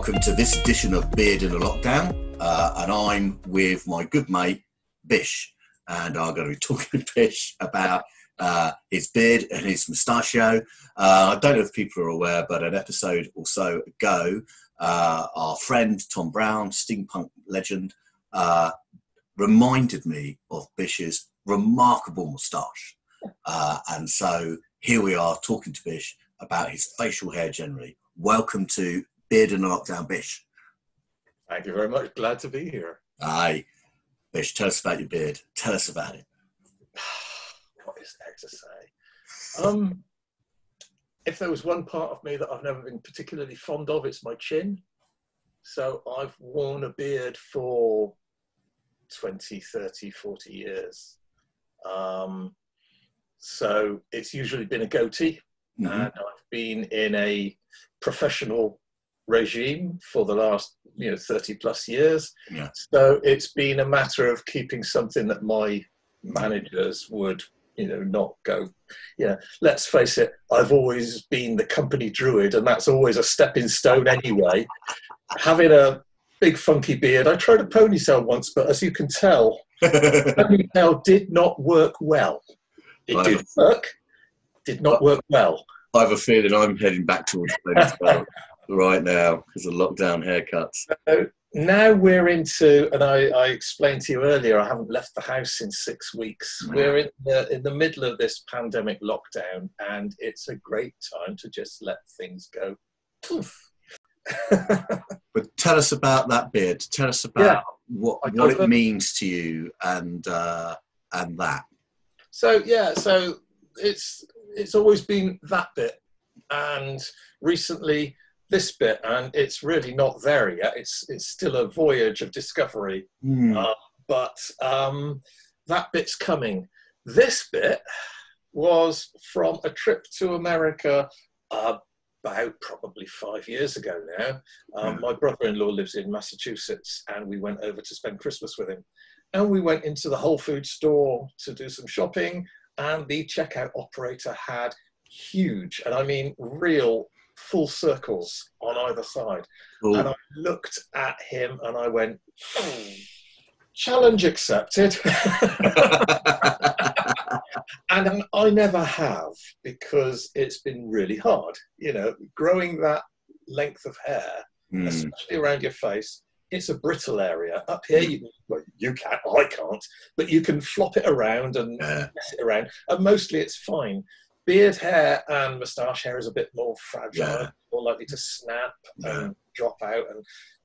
welcome to this edition of Beard in a Lockdown, and I'm with my good mate Bish, and I'm going to be talking to Bish about his beard and his mustachio. I don't know if people are aware, but an episode or so ago, our friend Tom Brown, steampunk legend, reminded me of Bish's remarkable moustache, and so here we are talking to Bish about his facial hair generally. Welcome to Beard in a Lockdown, Bish. Thank you very much. Glad to be here. Aye. Bish, tell us about your beard. Tell us about it. What is there to say? If there was one part of me that I've never been particularly fond of, it's my chin. So I've worn a beard for 20, 30, 40 years. So it's usually been a goatee. Mm-hmm. And I've been in a professional regime for the last 30 plus years. Yeah. So it's been a matter of keeping something that my managers would not go, let's face it, I've always been the company druid, and that's always a stepping stone anyway. Having a big funky beard, I tried a ponytail once, but as you can tell, ponytail did not work well. It did not work well. I have a feeling I'm heading back towards ponytail right now because of lockdown haircuts. So now we're into, and I explained to you earlier, I haven't left the house in 6 weeks. We're in the middle of this pandemic lockdown, and it's a great time to just let things go poof. But tell us about that beard. Tell us about what it means to you and that. So it's always been that bit, and recently this bit, and it's really not there yet. It's still a voyage of discovery, but that bit's coming. This bit was from a trip to America about probably 5 years ago now. My brother-in-law lives in Massachusetts, and we went over to spend Christmas with him. And we went into the Whole Foods store to do some shopping, and the checkout operator had huge, and I mean real, full circles on either side. Ooh. And I looked at him and I went, challenge accepted. And I never have, because it's been really hard, growing that length of hair, especially around your face. It's a brittle area. Up here, you can't, I can't, but you can flop it around and mess it around, and mostly it's fine. Beard hair and moustache hair is a bit more fragile, more likely to snap and drop out,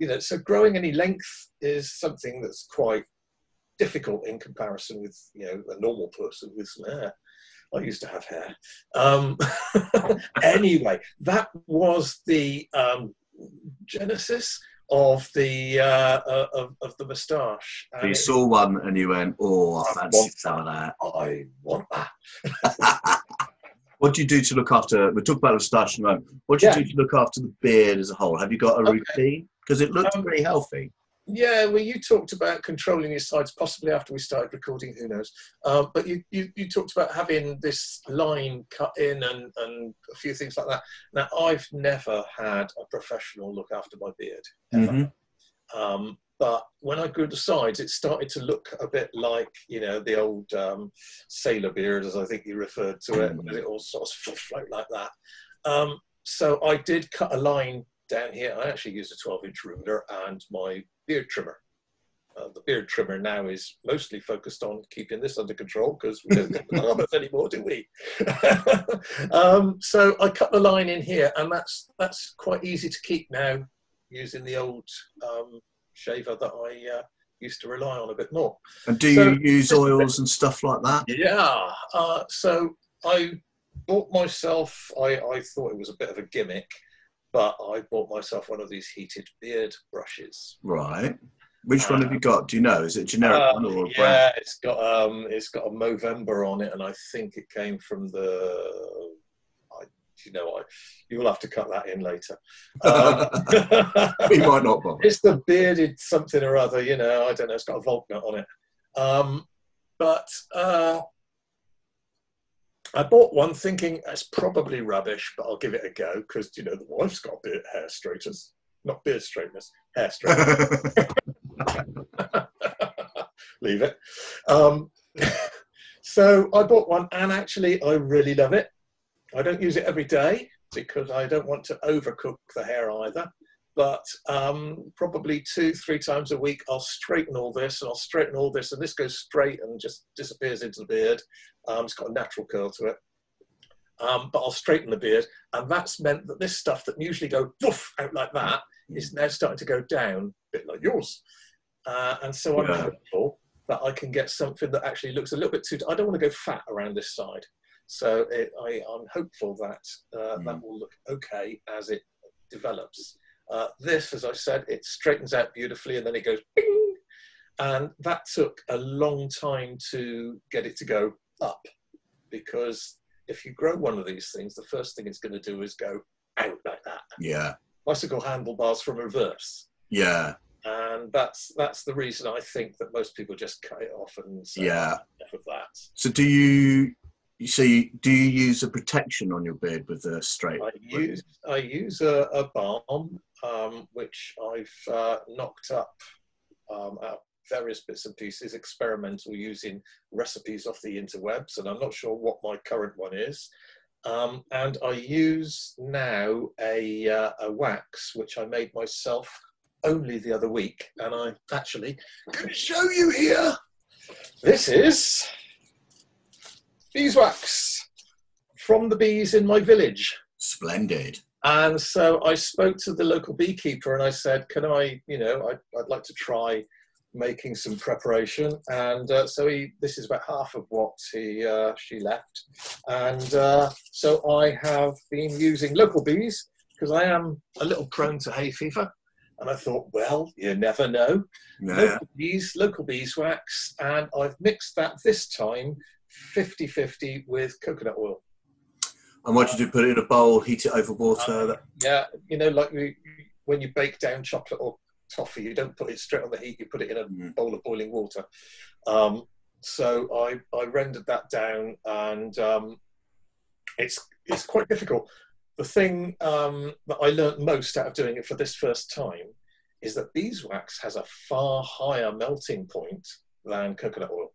and so growing any length is something that's quite difficult in comparison with a normal person with some hair. I used to have hair. Anyway, that was the genesis of the moustache. So you saw one and you went, "Oh, I fancy some of that. I want that." What do you do to look after? We'll talk about the moustache in a moment. What do you do to look after the beard as a whole? Have you got a routine? Because it looked pretty healthy. Yeah, well, you talked about controlling your sides, possibly after we started recording, who knows. But you talked about having this line cut in and a few things like that. Now, I've never had a professional look after my beard, ever. Mm-hmm. But when I grew the sides, it started to look a bit like, the old sailor beard, as I think you referred to it, with it all sort of float like that. So I did cut a line down here. I actually used a 12-inch ruler and my beard trimmer. The beard trimmer now is mostly focused on keeping this under control, because we don't get bananas anymore, do we? So I cut the line in here, and that's quite easy to keep now, using the old shaver that I used to rely on a bit more. And do you use oils and stuff like that? Yeah. So I bought myself, I thought it was a bit of a gimmick, but I bought myself one of these heated beard brushes. Right. Which one have you got? Do you know? Is it a generic one or a brand? Yeah, it's got a Movember on it, and I think it came from the. You'll have to cut that in later. We might not bother. It's the bearded something or other, I don't know. It's got a Volk nut on it. But I bought one thinking it's probably rubbish, but I'll give it a go because, the wife's got hair straighters. not beard straighteners, hair straighteners. Leave it. So I bought one, and actually I really love it. I don't use it every day because I don't want to overcook the hair either. But probably 2-3 times a week, I'll straighten all this, and I'll straighten all this, and this goes straight and just disappears into the beard. It's got a natural curl to it. But I'll straighten the beard, and that's meant that this stuff that usually go woof out like that is now starting to go down, a bit like yours. And so I'm hopeful that I can get something that actually looks a little bit too. I don't want to go fat around this side, so I'm hopeful that that will look okay as it develops. This, as I said, it straightens out beautifully, and then it goes bing, and that took a long time to get it to go up, because if you grow one of these things, the first thing it's going to do is go out like that. Yeah. Bicycle handlebars from reverse. Yeah. And that's the reason I think that most people just cut it off and say, enough of that. So do you use a protection on your beard with a straight? I use a balm, which I've knocked up out various bits and pieces, experimental, using recipes off the interwebs, and I'm not sure what my current one is. And I use now a wax which I made myself only the other week, and I actually can show you here. This is beeswax from the bees in my village. Splendid. And so I spoke to the local beekeeper, and I said, can I, I'd like to try making some preparation. And so this is about half of what she left. And so I have been using local bees, because I am a little prone to hay fever. And I thought, well, you never know. Yeah. Local beeswax, and I've mixed that this time 50-50 with coconut oil. And what did you put it in a bowl, heat it over water? Yeah, like when you bake down chocolate or toffee, you don't put it straight on the heat, you put it in a bowl of boiling water. So I rendered that down, and it's quite difficult. The thing that I learnt most out of doing it for this first time is that beeswax has a far higher melting point than coconut oil.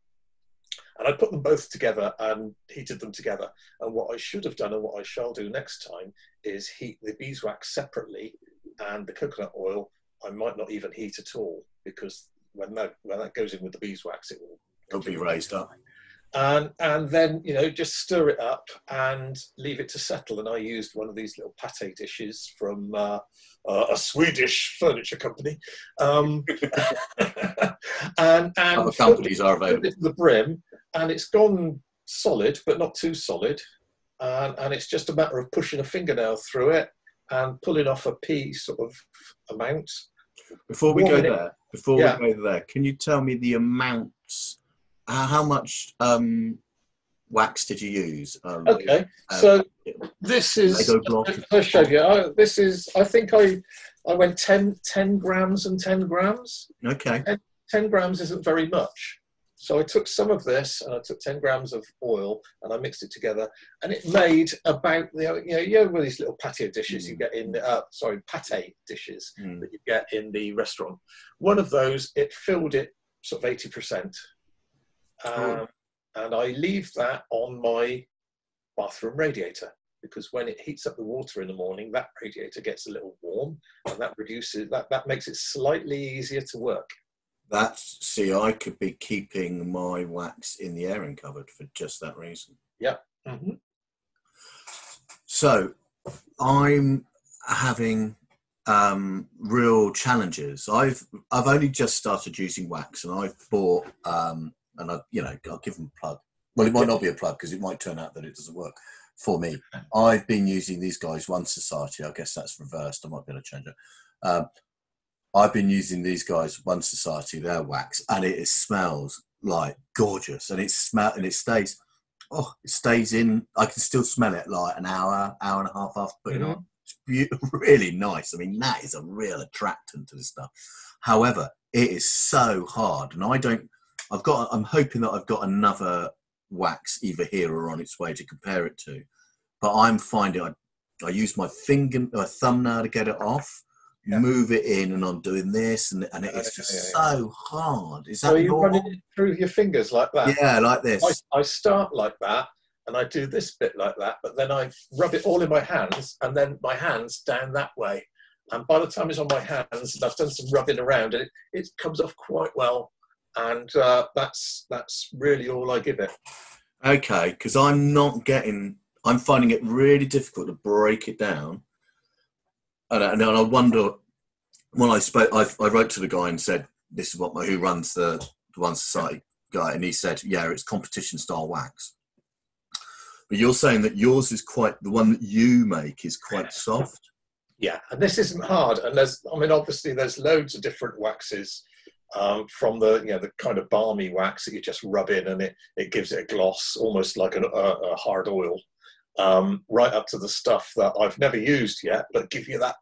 And I put them both together and heated them together. And what I should have done, and what I shall do next time, is heat the beeswax separately, and the coconut oil I might not even heat at all, because when that goes in with the beeswax, it'll be raised up. And then, just stir it up and leave it to settle. And I used one of these little pate dishes from a Swedish furniture company. And other companies are available. To the brim, and it's gone solid, but not too solid. And it's just a matter of pushing a fingernail through it and pulling off a pea sort of amount. Before we go there, can you tell me the amounts? How much wax did you use? Okay, so this is. I showed you. This is. I think I went 10 grams and 10 grams. Okay. 10 grams isn't very much. So I took some of this, and I took 10 grams of oil, and I mixed it together, and it made about with these little patio dishes you get in pate dishes that you get in the restaurant. One of those, it filled it sort of 80%. And I leave that on my bathroom radiator, because when it heats up the water in the morning, that radiator gets a little warm, and that reduces that makes it slightly easier to work. I could be keeping my wax in the airing cupboard for just that reason. Yeah. Mm-hmm. So I'm having real challenges. I've only just started using wax, and I've bought and I'll give them a plug. Well, it might not be a plug, because it might turn out that it doesn't work for me. I've been using these guys, One Society. I guess that's reversed. I might be able to change it. I've been using these guys, One Society, their wax, and it smells like gorgeous, and it stays. Oh, it stays in. I can still smell it like an hour and a half after putting it on. It's really nice. I mean, that is a real attractant to this stuff. However, it is so hard, and I'm hoping that I've got another wax either here or on its way to compare it to, but I'm finding I use my thumbnail to get it off, move it in, and I'm doing this, and it's just so hard. Is that so you run it through your fingers like that? Yeah, like this. I start like that, and I do this bit like that, but then I rub it all in my hands, and then my hands down that way. And by the time it's on my hands, and I've done some rubbing around, and it comes off quite well. And that's really all I give it. Okay, because I'm finding it really difficult to break it down. And I wonder, when I spoke, I wrote to the guy and said, this is who runs the One Society guy, and he said, yeah, it's competition style wax. But you're saying that yours is the one that you make is quite soft. Yeah, and this isn't hard. And obviously there's loads of different waxes, from the kind of balmy wax that you just rub in, and it gives it a gloss, almost like a hard oil, right up to the stuff that I've never used yet, but give you that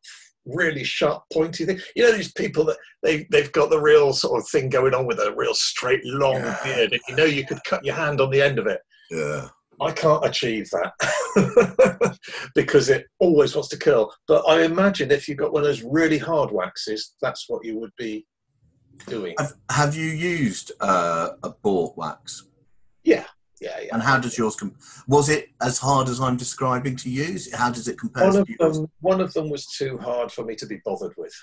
really sharp, pointy thing. You know, these people that they've got the real sort of thing going on with a real straight, long beard, and you could cut your hand on the end of it. Yeah. I can't achieve that because it always wants to curl. But I imagine if you've got one of those really hard waxes, that's what you would be doing. Have you used a bought wax? Yeah. And how does yours was it as hard as I'm describing to use? How does it compare to yours? One of them was too hard for me to be bothered with.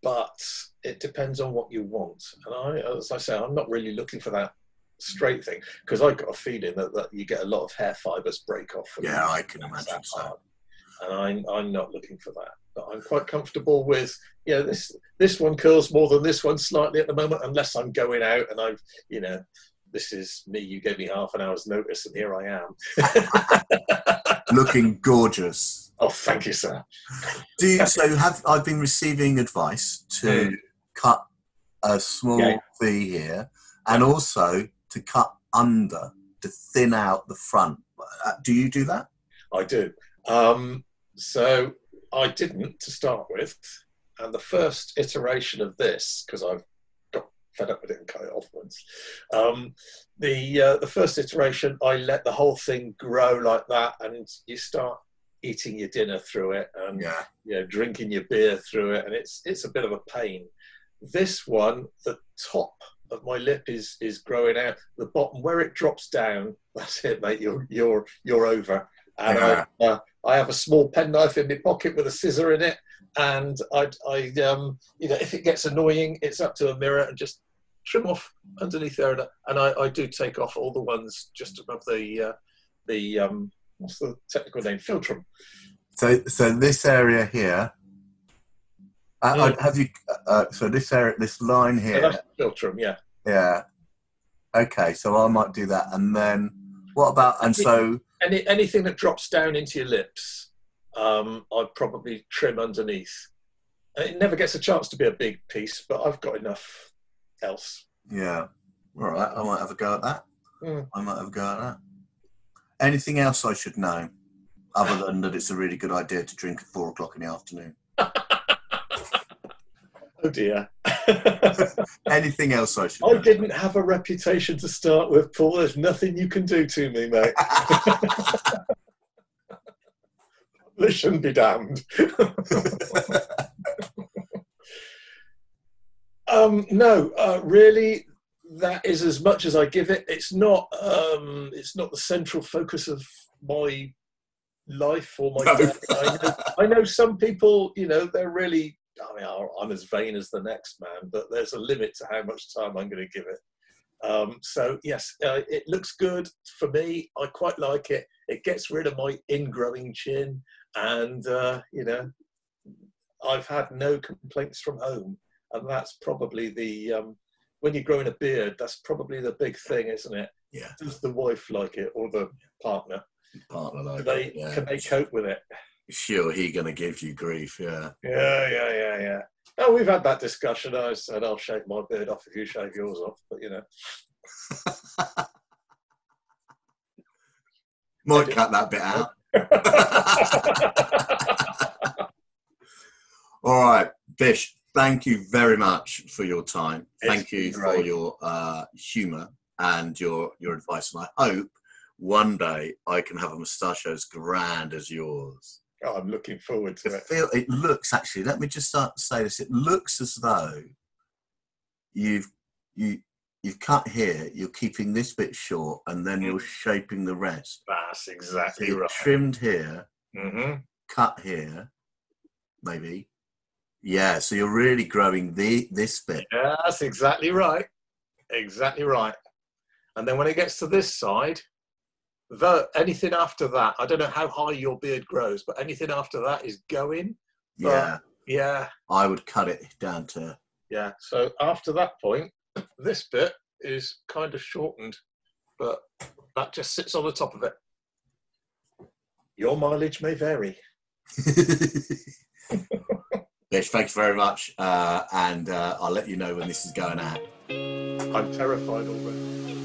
But it depends on what you want. And as I say, I'm not really looking for that straight thing, because I've got a feeling that you get a lot of hair fibers break off. Yeah, I can imagine so. And I'm not looking for that. But I'm quite comfortable with, this one curls more than this one slightly at the moment, unless I'm going out and this is me, you gave me half an hour's notice and here I am. Looking gorgeous. Oh, thank you, sir. I've been receiving advice to cut a small V here, and also to cut under, to thin out the front. Do you do that? I do. So I didn't to start with, and the first iteration of this, because I've got fed up with it and cut it off once, the first iteration, I let the whole thing grow like that, and you start eating your dinner through it, and drinking your beer through it, and it's a bit of a pain. This one, the top of my lip is growing out. The bottom, where it drops down, that's it, mate. You're over. And I have a small penknife in my pocket with a scissor in it, and if it gets annoying, it's up to a mirror and just trim off underneath there. And I do take off all the ones just above the what's the technical name? Philtrum. So this area here. Have you? So this area, this line here. So that's Philtrum, yeah. Yeah. Okay, so I might do that, and then what about? And so anything that drops down into your lips, I'd probably trim underneath. It never gets a chance to be a big piece, but I've got enough else. Yeah. All right. I might have a go at that. Anything else I should know, other than that it's a really good idea to drink at 4 o'clock in the afternoon? Oh dear. Anything else I should know? I didn't have a reputation to start with, Paul. There's nothing you can do to me, mate. Publish and be damned. No, really, that is as much as I give it. It's not the central focus of my life or my day. I know some people, they're really, I'm as vain as the next man, but there's a limit to how much time I'm going to give it. So yes, it looks good for me. I quite like it. It gets rid of my ingrowing chin, and I've had no complaints from home, and that's probably the when you're growing a beard, that's probably the big thing, isn't it? Yeah. Does the wife like it, or the partner? Can they cope with it? Sure, he going to give you grief, yeah. Yeah. Oh, we've had that discussion. I said, I'll shave my beard off if you shave yours off, but Might cut that bit out. All right, Bish, thank you very much for your time. Thank you for your humour and your advice. And I hope one day I can have a moustache as grand as yours. Oh, I'm looking forward to it. It looks actually. Let me just say this. It looks as though you've cut here. You're keeping this bit short, and then you're shaping the rest. That's exactly so right. Trimmed here, cut here, maybe. Yeah. So you're really growing this bit. Yeah, that's exactly right. Exactly right. And then when it gets to this side, anything after that, I don't know how high your beard grows, but anything after that is going. Yeah. Yeah. I would cut it down to. Yeah. So after that point, this bit is kind of shortened, but that just sits on the top of it. Your mileage may vary. Bish, thanks very much. And I'll let you know when this is going out. I'm terrified already.